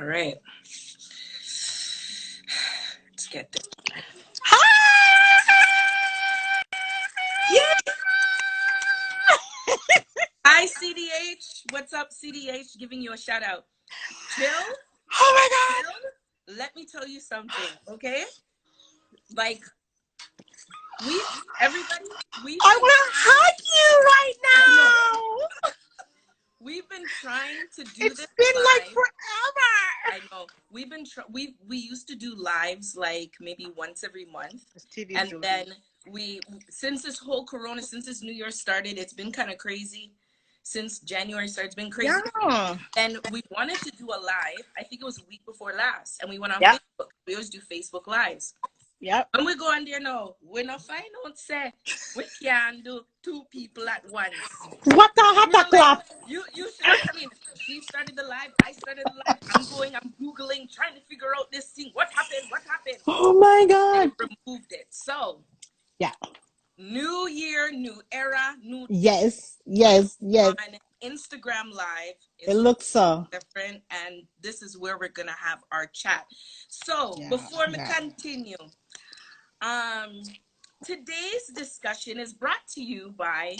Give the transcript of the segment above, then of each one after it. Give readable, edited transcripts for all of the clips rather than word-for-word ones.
All right. Let's get this. Yeah. Hi, CDH. What's up, CDH? Giving you a shout out. Jill. Oh my God. Jill, let me tell you something, okay? Like, everybody, I want to hug you right now. We've been trying to do It's this been live. like forever. I know. We've been we used to do lives like maybe once every month, and then since this whole Corona, since this New Year started, it's been kind of crazy. Since January started, it's been crazy. Yeah. And we wanted to do a live. I think it was a week before last, and we went on Yep. Facebook. We always do Facebook lives. Yep. When we go on there now, we're not find out say we can do 2 people at once. What the heck, clap? You should have seen. She started the live. I started the live. I'm Googling, trying to figure out this thing. What happened? Oh my God. They removed it. So, yeah. New year, new era, new. Yes. On Instagram Live. It looks so different, and this is where we're gonna have our chat. So, before we continue, today's discussion is brought to you by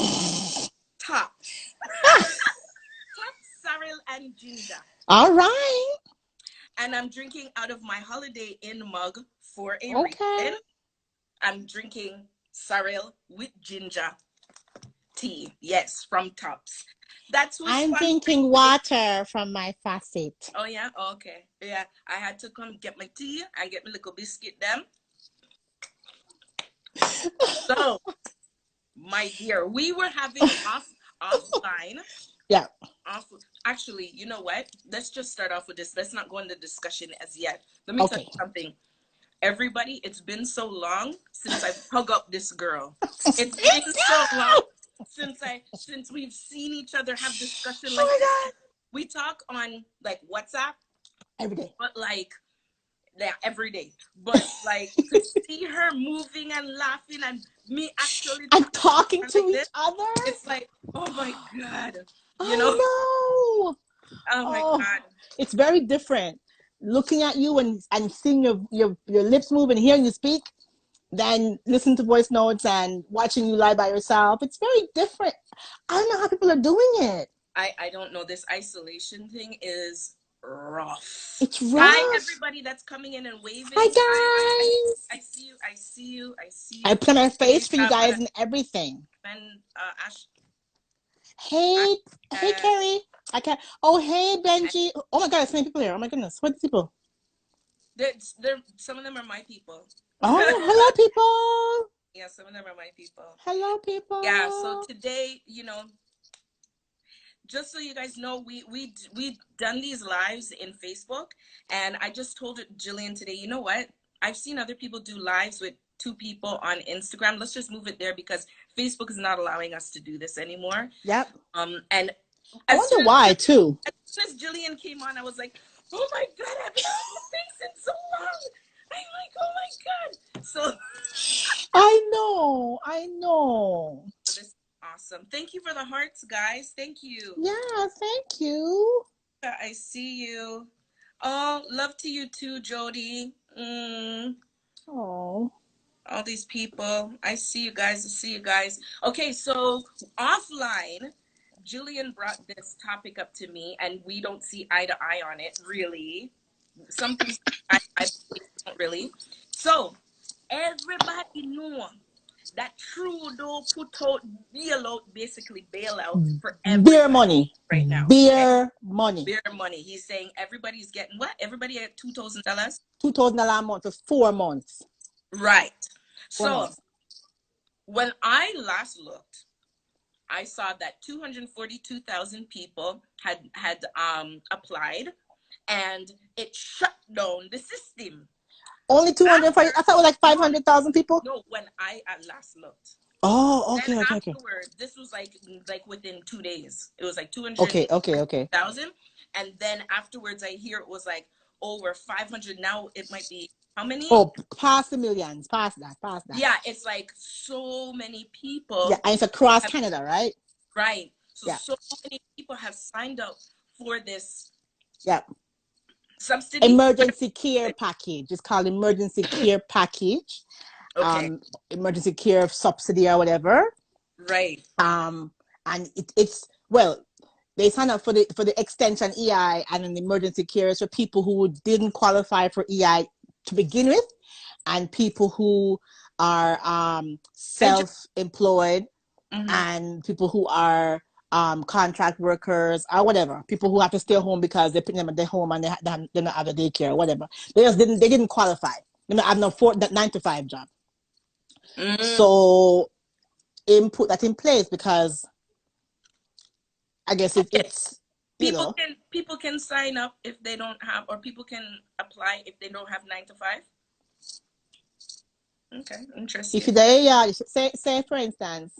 Tops. Cyril and Ginger. All right. And I'm drinking out of my Holiday Inn mug for a reason. I'm drinking Cyril with ginger tea. Yes, from Tops. That's what I'm drinking water from my faucet. Oh yeah? Oh, okay. Yeah. I had to come get my tea and get my little biscuit them. So, my dear, we were having offline. Yeah. Actually, you know what? Let's just start off with this. Let's not go into discussion as yet. Let me tell you something. Everybody, it's been so long since I've hug up this girl. It's been so long since we've seen each other have discussion like this. We talk on like WhatsApp every day. But like every day. But like to see her moving and laughing and me actually talking to each other. It's like, oh my God. You know? Oh my God. It's very different looking at you and seeing your lips move and hearing you speak than listening to voice notes and watching you lie by yourself. It's very different. I don't know how people are doing it. I don't know. This isolation thing is rough. It's rough. Hi, everybody that's coming in and waving. Hi, guys. I see you. I put my face for you guys and everything. And Ash. Hey, Carrie. I can't. Oh, hey, Benji. Oh my God, there's so many people here. Oh my goodness, what are these people? Some of them are my people. Oh, hello, people. Yeah, some of them are my people. Hello, people. Yeah, so today, just so you guys know, we done these lives in Facebook, and I just told Jillian today, you know what? I've seen other people do lives with 2 people on Instagram. Let's just move it there because Facebook is not allowing us to do this anymore. Yep. And I wonder why too. As soon as Jillian came on, I was like, oh my God, I've been on this in so long. I'm like, oh my God. So I know. This is awesome. Thank you for the hearts, guys. Thank you. Yeah, thank you. I see you. Oh, love to you too, Jody. Oh. All these people. I see you guys. Okay, so offline, Jillian brought this topic up to me, and we don't see eye to eye on it, really. Some things I don't really. So, everybody know that Trudeau put out basically bailout for everybody. Beer money. Right now. Beer money. He's saying everybody's getting what? Everybody at $2,000? $2,000 a month for 4 months. Right. So, when I last looked, I saw that 242,000 people had applied, and it shut down the system. Only 240. I thought it was like 500,000 people. No, when I last looked. Oh, okay, then okay. Afterwards, this was like within 2 days. It was like 200. Okay. 1,000, and then afterwards, I hear it was like over 500. Now it might be how many? Oh, past the millions, past that. Yeah, it's like so many people. Yeah, and it's across Canada, right? Right. So many people have signed up for this. Yeah. subsidy? emergency care package. It's called emergency care package. Okay. Emergency care subsidy or whatever. Right. And it's well, they sign up for the extension EI and an emergency care for people who didn't qualify for EI to begin with, and people who are I just. self-employed, Mhm. and people who are contract workers or whatever, people who have to stay home because they put them at their home and they don't have a daycare or whatever. They didn't qualify. They don't have no 9 to 5 job. Mm. So put that in place because I guess Okay. it's you People know can people can sign up if they don't have, or people can apply if they don't have 9 to 5. Okay, if you're interesting. there, yeah, say for instance,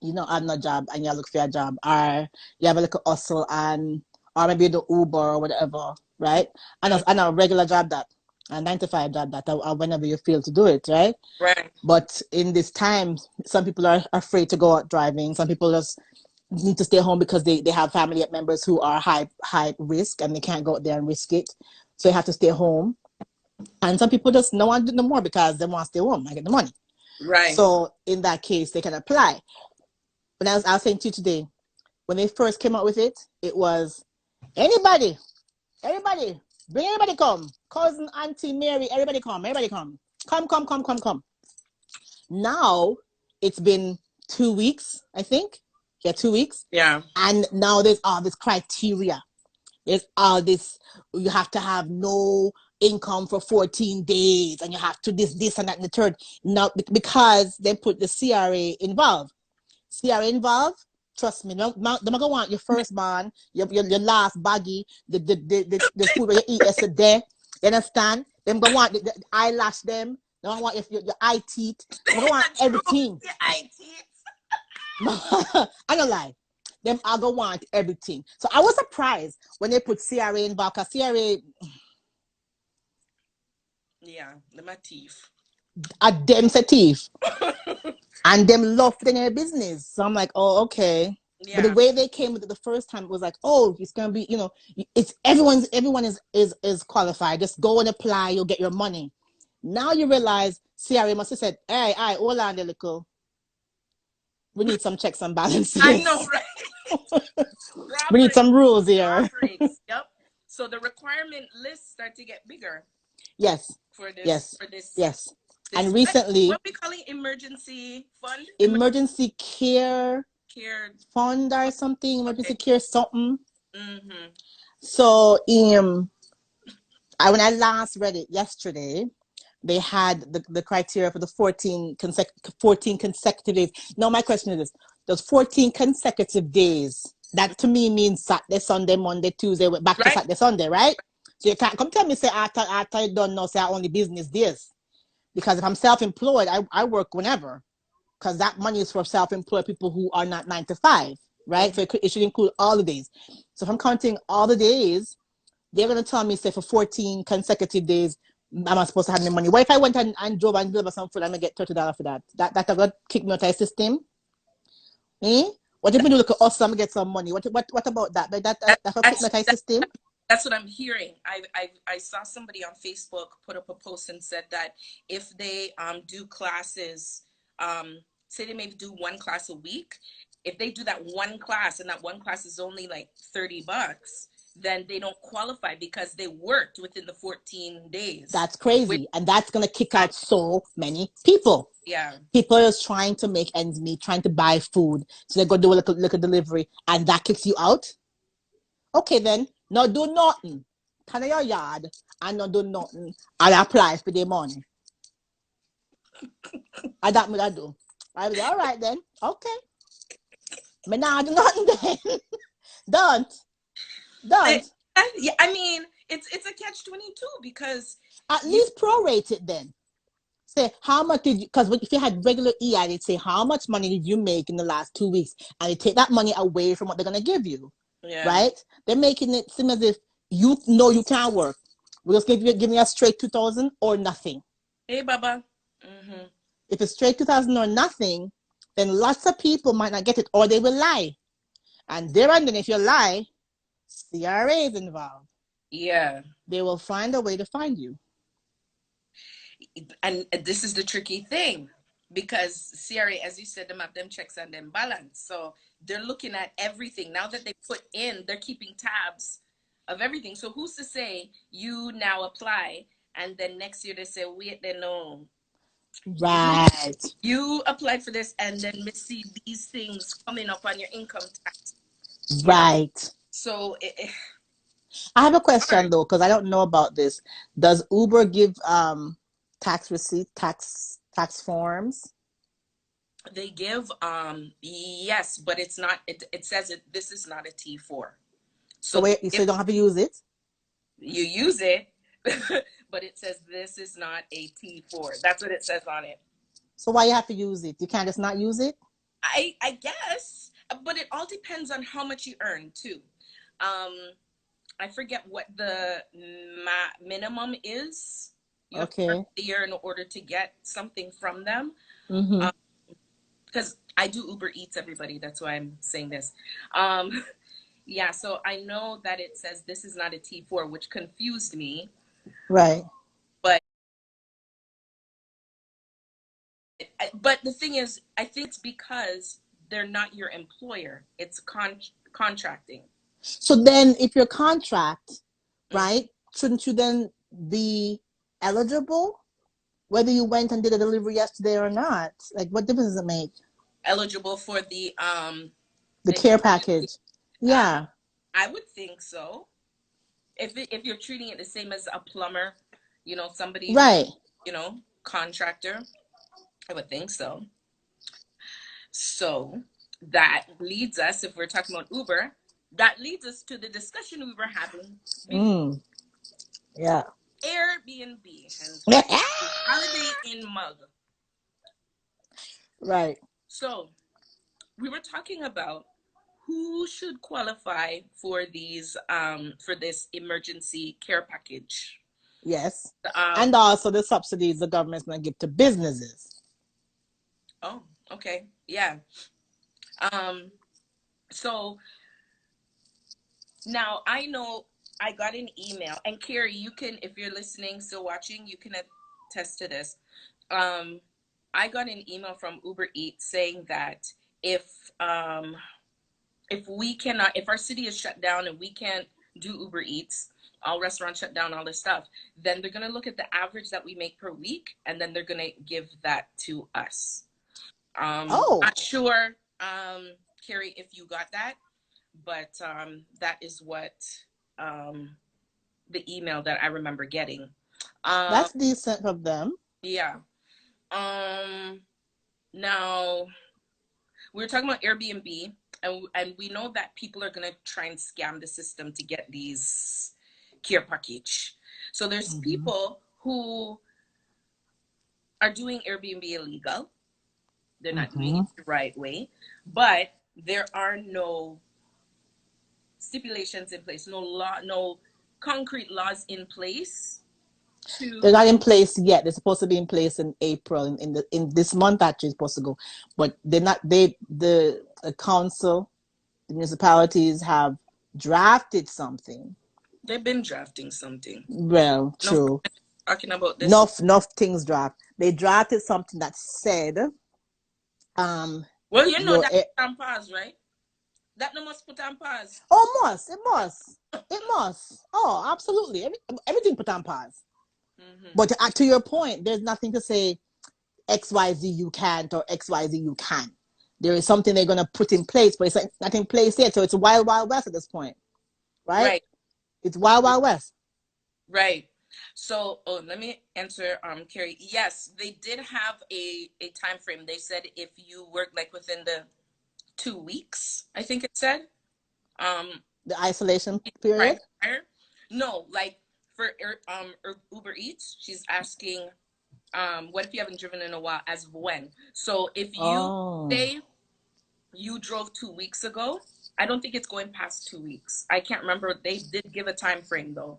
you don't have no job and you look for a job, or you have a little hustle and or maybe you do Uber or whatever, right? Mm. And a regular job that a 9 to 5 job that or whenever you feel to do it, right? Right. But in this time, some people are afraid to go out driving. Some people just need to stay home because they have family members who are high risk and they can't go out there and risk it. So they have to stay home. And some people just don't want to do no more because they want to stay home and get the money. Right. So in that case, they can apply. But I was saying to you today, when they first came out with it, it was anybody, everybody, bring everybody come. Cousin, auntie, Mary, everybody come. Come. Now it's been 2 weeks, I think. Yeah, 2 weeks. Yeah. And now there's all this criteria. There's all this, you have to have no income for 14 days and you have to this and that and the third. Now, because they put the CRA involved. CRA involved, trust me, they're not gonna want your firstborn, your last baggy, the food where you eat yesterday. You understand? Them gonna want the eyelash them. They don't want your eye teeth. They gonna want True. everything. Yeah, I did. I don't lie. Them are gonna want everything. So I was surprised when they put CRA in back. CRA Yeah, the motif. a them say thief and them love in their business. So I'm like, oh, okay. But the Yeah. way they came with it the first time, it was like, oh, it's gonna be, it's everyone is qualified. Just go and apply, you'll get your money. Now you realize CRA must have said, hey, hold on there, little. We need some checks and I know, balances. right? We need Robbery. some rules here. Robberies. Yep. So the requirement lists start to get bigger Yes, for this yes, for this yes. this And what recently, we calling emergency fund? emergency care Care. fund or something, emergency Okay. care something. Mm-hmm. So, when I last read it yesterday, they had the criteria for the 14 consecutive days. Now, my question is this: those 14 consecutive days, that to me means Saturday, Sunday, Monday, Tuesday, back to Right? Saturday, Sunday, right? So you can't come tell me say after you done now say I only business days, because if I'm self-employed, I work whenever, because that money is for self-employed people who are not 9 to 5, right? Mm-hmm. So it should include all the days. So if I'm counting all the days, they're gonna tell me say for 14 consecutive days I'm not supposed to have my money. What if I went and drove and deliver some food and I get $30 for that? That gonna kick me out of the system? Eh? What if we do look at us and get some money? What about that? That will kick me That's out of the system? that's what I'm hearing. I saw somebody on Facebook put up a post and said that if they do classes, say they maybe do one class a week, if they do that one class and that one class is only like $30, then they don't qualify because they worked within the 14 days. That's Which crazy. And that's gonna kick I, out so many people. yeah. People are trying to make ends meet, trying to buy food. So they go do a little delivery and that kicks you out. Okay then, no do nothing. Turn your yard and not do nothing. I'll apply for the money. And that me I do. I was all right then. Okay. Me nah do nothing then. don't. It, Don't. yeah, I mean, it's a catch 22 because At you least prorate it then. Say how much did you, because if you had regular EI, they'd say how much money did you make in the last 2 weeks, and they take that money away from what they're gonna give you, yeah. right? They're making it seem as if you know you can't work. We'll just give me a straight 2,000 or nothing. Hey, Baba. Mm-hmm. If it's straight 2,000 or nothing, then lots of people might not get it, or they will lie. And there and then, if you lie, CRA is involved. Yeah. They will find a way to find you. And this is the tricky thing because CRA, as you said, them have them checks and them balance. So they're looking at everything. Now that they put in, they're keeping tabs of everything. So who's to say you now apply and then next year they say, wait, they know you Right. you applied for this and then we see these things coming up on your income tax, you know? Right. So I have a it's hard. question though, because I don't know about this. Does Uber give tax receipt, tax forms? They give yes, but it's not it says this is not a T4. So So they wait, so give you don't have to use it? you use it, but it says this is not a T4. That's what it says on it. So why you have to use it? You can't just not use it? I guess, but it all depends on how much you earn too. Um, I forget what the minimum is. You have to earn Okay. a year in order to get something from them. Mm-hmm. Because I do Uber Eats, everybody. That's why I'm saying this. Um, yeah, so I know that it says this is not a T4, which confused me. Right. But but the thing is, I think it's because they're not your employer. It's contracting. So then if your contract, Mm. right, shouldn't you then be eligible? Whether you went and did a delivery yesterday or not? Like what difference does it make? Eligible for The the care care. package. Uh, Yeah. I would think so. If you're treating it the same as a plumber, somebody who, Right. contractor, I would think so. So that leads us, if we're talking about Uber, that leads us to the discussion we were having before. Mm. Yeah. Airbnb, hence why holiday in mug. Right. So we were talking about who should qualify for these for this emergency care package. Yes. Um And also the subsidies the government's going to give to businesses. oh, okay. Yeah. Um so now I know I got an email, and Carrie, you can, if you're listening, still watching, you can attest to this. Um I got an email from Uber Eats saying that if um if we cannot, if our city is shut down and we can't do Uber Eats, all restaurants shut down, all this stuff, then they're going to look at the average that we make per week, and then they're going to give that to us. Oh, Not sure, Carrie, if you got that, but that is what um, the email that I remember getting. Um, that's decent of them. yeah. Um, Now we were talking about Airbnb, and we know that people are gonna try and scam the system to get these care package. So there's Mm-hmm. people who are doing Airbnb illegal. They're not doing Mm-hmm. it the right way, but there are no stipulations in place, no law, no concrete laws in place They're to. not in place yet. They're supposed to be in place in April, in this month actually supposed to go, but they're not. The council, the municipalities have drafted something. They've been drafting something. Well, No, true. talking about this. Enough things draft. They drafted something that said, um, Well, you know your that put on pause, right? That no must put on pause. it must. Oh, absolutely. Everything put on pause. Mm-hmm. But to your point, there's nothing to say XYZ you can't or XYZ you can. There is something they're gonna put in place, but it's like not in place yet. So it's a wild, wild west at this point, right? Right. It's wild, wild west. Right. So, oh, let me answer, Carrie. Yes, they did have a time frame. They said if you work like within the 2 weeks, I think it said. Um, The isolation period. prior. No, like for Uber Eats, she's asking, what if you haven't driven in a while? As of when? So if you Oh, say you drove 2 weeks ago, I don't think it's going past 2 weeks. I can't remember. They did give a time frame though,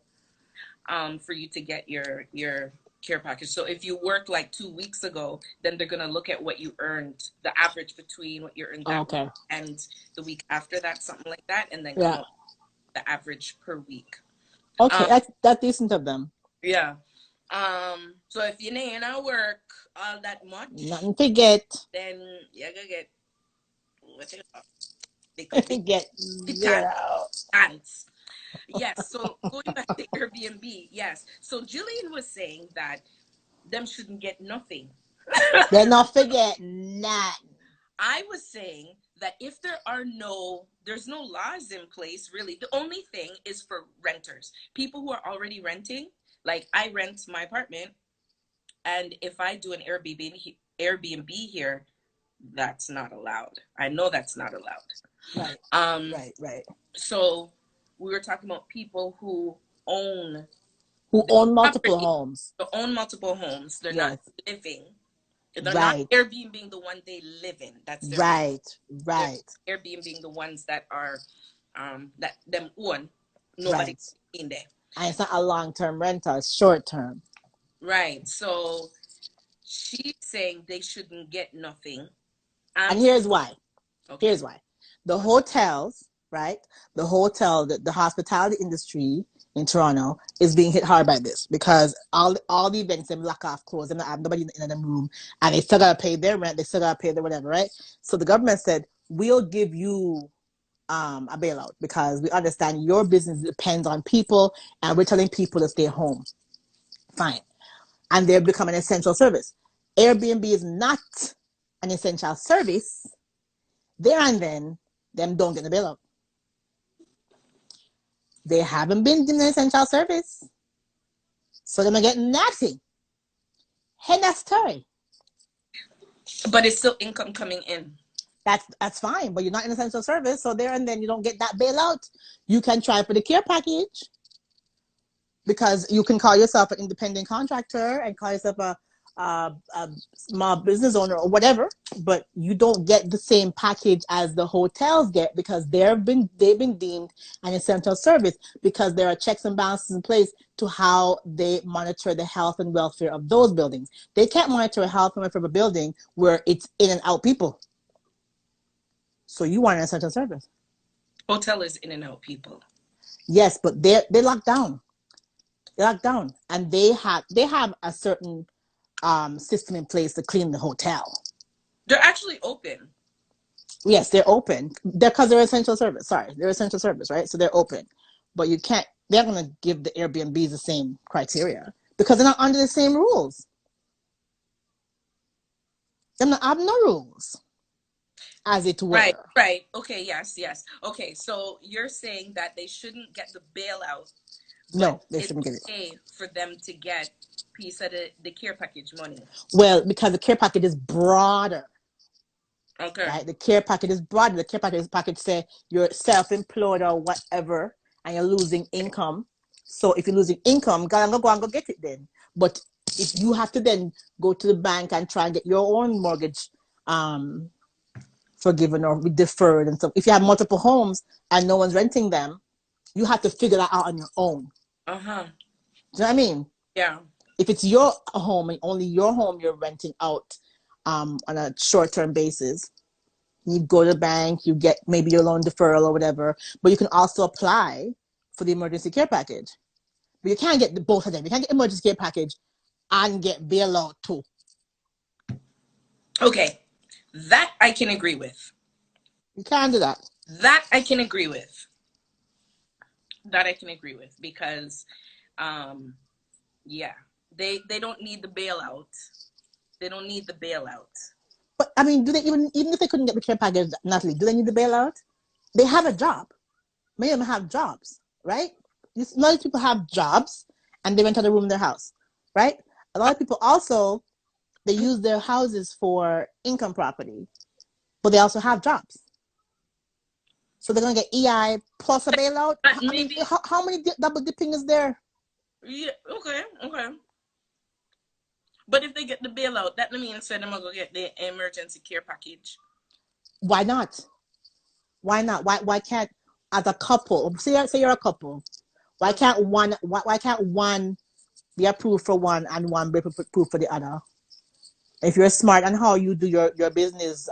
for you to get your care package. So if you worked like 2 weeks ago, then they're gonna look at what you earned, the average between what you earned that week okay. and the week after that, something like that, and then come Yeah. up with the average per week. Okay, that's decent of them. Yeah. So if you ain't not work all that much, Nothing to get. then you're gonna get what you call the Get the zero. pants. Yes. So going back to Airbnb, yes. So Jillian was saying that them shouldn't get nothing. They not forget nothing. I was saying that if there's no laws in place, really. The only thing is for renters, people who are already renting. Like I rent my apartment, and if I do an Airbnb here, that's not allowed. I know that's not allowed. Right, Um, right. so we were talking about people who own Who the own multiple property, homes. who own multiple homes. They're not Yes. living. They're not Right. Airbnb the one they live in. That's their own. Right. They're Right. Airbnb the ones that are that them own. Nobody Right. in there. And it's not a long-term rental, it's short-term. Right. So she's saying they shouldn't get nothing. And I'm here's why. okay. Here's why. The hotels, right? The hospitality industry in Toronto is being hit hard by this because all the events them lock off, close, and have nobody in the room, and they still gotta pay their rent, they still gotta pay their whatever, right? So the government said we'll give you a bailout because we understand your business depends on people, and we're telling people to stay home. Fine, and they're becoming an essential service. Airbnb is not an essential service. There and then, them don't get the bailout. They haven't been in an essential service, so they're not getting nothing. Hey, that story. But it's still income coming in. That's fine, but you're not in essential service, so there and then you don't get that bailout. You can try for the care package because you can call yourself an independent contractor and call yourself a small business owner or whatever, but you don't get the same package as the hotels get because they've been deemed an essential service because there are checks and balances in place to how they monitor the health and welfare of those buildings. They can't monitor the health and welfare of a building where it's in and out people. So you want an essential service. Hotel is in and out people. Yes, but they locked down. They locked down, and they have a certain system in place to clean the hotel. They're actually open. Yes, they're open. They're essential service. Sorry, they're essential service, right? So they're open, but you can't. They're gonna give the Airbnbs the same criteria because they're not under the same rules. They're not have no rules, as it Right, were. right. Okay, yes. Okay, so you're saying that they shouldn't get the bailout, but No, they it's shouldn't get it. okay for them to get piece of the care package money. Well, because the care package is broader. Okay. Right? The care package is broad. The care package say you're self-employed or whatever, and you're losing income. So if you're losing income, go and go get it then. But if you have to then go to the bank and try and get your own mortgage forgiven or deferred and stuff. If you have multiple homes and no one's renting them, you have to figure that out on your own. Uh-huh. Do you know what I mean? Yeah. If it's your home and only your home you're renting out on a short-term basis, you go to the bank, you get maybe your loan deferral or whatever, but you can also apply for the emergency care package. But you can't get both of them. You can't get emergency care package and get bailout too. Okay. That I can agree with. You can't do that. That I can agree with. That I can agree with because yeah, they don't need the bailout. They don't need the bailout. But I mean, do they even if they couldn't get the care package, Natalie, do they need the bailout? They have a job. Many of them have jobs, right? A lot of people have jobs and they rent out a room in their house, right? A lot of people also they use their houses for income property, but they also have jobs. So they're gonna get EI plus a bailout. But I mean, maybe how many double dipping is there? yeah, okay. But if they get the bailout, that means they're gonna go get the emergency care package. Why not? Why not? Why can't as a couple? Say you're a couple. Why can't one be approved for one and one be approved for the other? If you're smart and how you do your business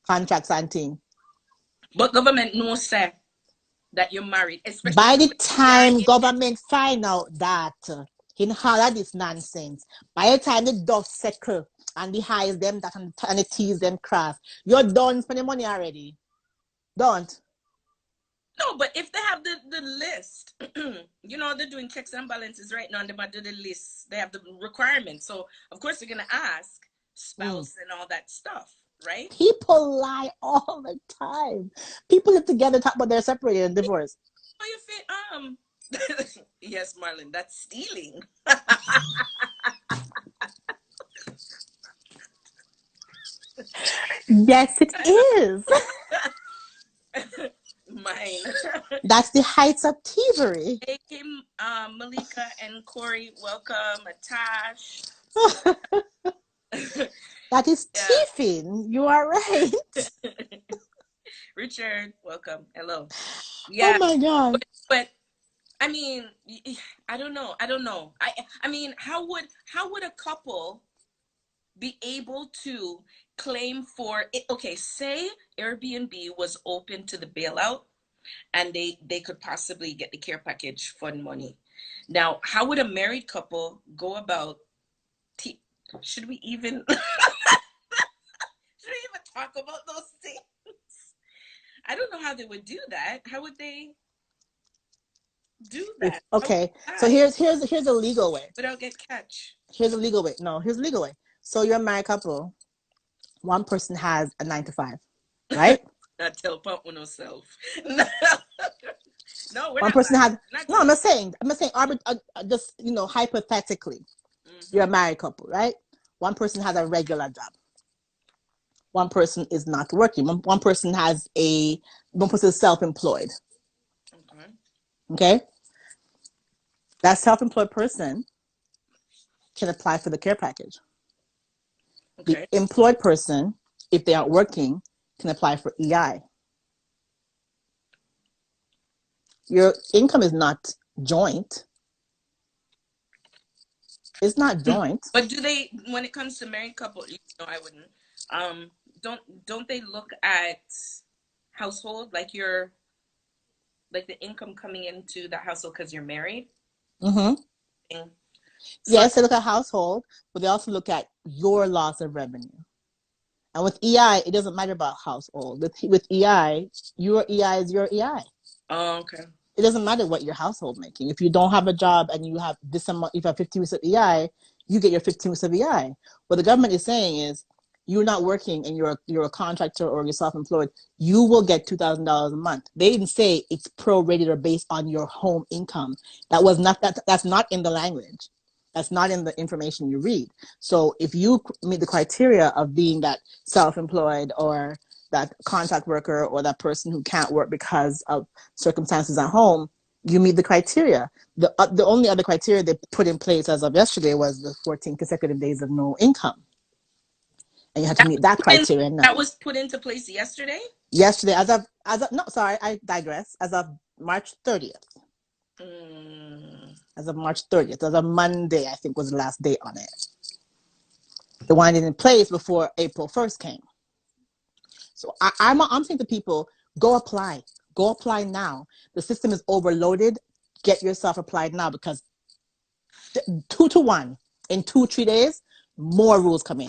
contracts and thing. But government no say. that you're married, especially By the when you are time in. government find out that in all of this nonsense, by the time the dust settle and the highs them that and the teas them cross, you're done spending money already. Don't. No, but if they have the list, they're doing checks and balances right now, and they might do the list. They have the requirements, so of course they're gonna ask Mm. spouse and all that stuff, right? People lie all the time. People live together, talk about they're separated and divorced. Oh, you yes, Marlon, that's stealing. Yes, it is. Mine. That's the heights of thievery. Hey, Kim, Malika and Corey, welcome. Atash. That is Yeah. thieving. You are right. Richard, welcome. Hello. Oh Yeah, my God. but I mean, I don't know. I don't know. I mean, how would a couple be able to claim for it? Okay, say Airbnb was open to the bailout and they could possibly get the care package fund money. Now, how would a married couple go about t- should we even talk about those things? I don't know how they would do that. How would they do If that? How would okay, they so lie here's a legal way. without get catch? Here's a legal way. No, here's a legal way. So you're a married couple. One person has a 9 to 5, right? Not tell pump on herself. No, we're One not person lying. has. We're not No, telling. I'm not saying. Just hypothetically, you're a Mm-hmm. married couple, right? One person has a regular job. One person is not working. One person has a. One person is self-employed. Okay. Okay, that self-employed person can apply for the care package. The Okay. employed person, if they aren't working, can apply for EI. Your income is not joint. It's not joint. But do they, when it comes to married couple, I wouldn't. Um, don't they look at household like the income coming into the household because you're married? Mm-hmm. So Yes, they look at household, but they also look at your loss of revenue. And with EI, it doesn't matter about household. With EI, your EI is your EI. oh, okay. It doesn't matter what your household making. If you don't have a job and you have this amount, if you have 15 weeks of EI, you get your 15 weeks of EI. What the government is saying is, you're not working and you're a contractor or you're self-employed, you will get $2,000 a month. They didn't say it's prorated or based on your home income. That's not in the language. That's not in the information you read. So if you meet the criteria of being that self-employed or that contract worker or that person who can't work because of circumstances at home, you meet the criteria. The only other criteria they put in place as of yesterday was the 14 consecutive days of no income, and you had to That meet was that put in, criteria now. that was put into place yesterday. Yesterday, as of no, sorry, I digress. As of March 30th, Mm, as of March 30th, as of Monday, I think was the last date on it. The one in place before April 1st came. So I'm saying to people, go apply now. The system is overloaded. Get yourself applied now because 2 to 1 in 2-3 days, more rules come in.